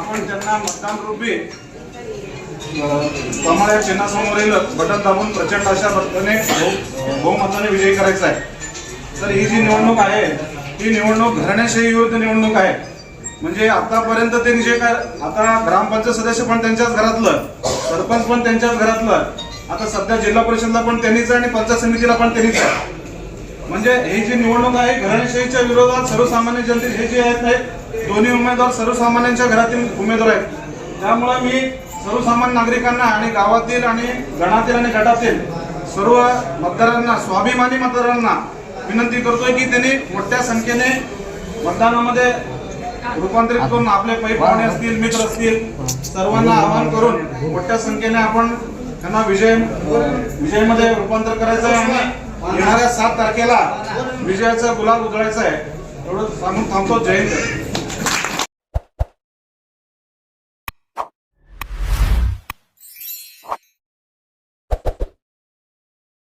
आपण त्यांना मतदान रूपी कमळ या चिन्हासमोरील बटन दाबून प्रचंड अशा पद्धतीने बहुमताने विजयी करायचा आहे। तर ही जी निवडणूक आहे ही निवडणूक घराणेशाही विरुद्ध निवडणूक आहे। म्हणजे आतापर्यंत ते जे काय आता ग्रामपंचायत सदस्य पण त्यांच्याच घरातलं, सरपंच पण त्यांच्याच घरातलं, आता सध्या जिल्हा परिषदला पण त्यांनीच आणि पंचायत समितीला पण त्यांनीच आहे। म्हणजे ही जी निवडणूक आहे घराणेशाहीच्या विरोधात सर्वसामान्य जनते हे जे आहेत दोन्ही उमेदवार सर्वसामान्यांच्या घरातील उमेदवार आहेत। त्यामुळे मी सर्वसामान्य नागरिकांना आणि गावातील आणि गणातील आणि गटातील सर्व मतदारांना, स्वाभिमानी मतदारांना विनंती करतोय की त्यांनी मोठ्या संख्येने मतदानामध्ये रूपांतरित करून आपले पाहुणे असतील, मित्र असतील, सर्वांना आवाहन करून मोठ्या संख्येने आपण त्यांना विजयमध्ये रूपांतर करायचं आहे आणि येणाऱ्या 7 तारखेला विजयाचा गुलाल उधळायचा आहे। एवढं सांगून थांबतो। जय हिंद।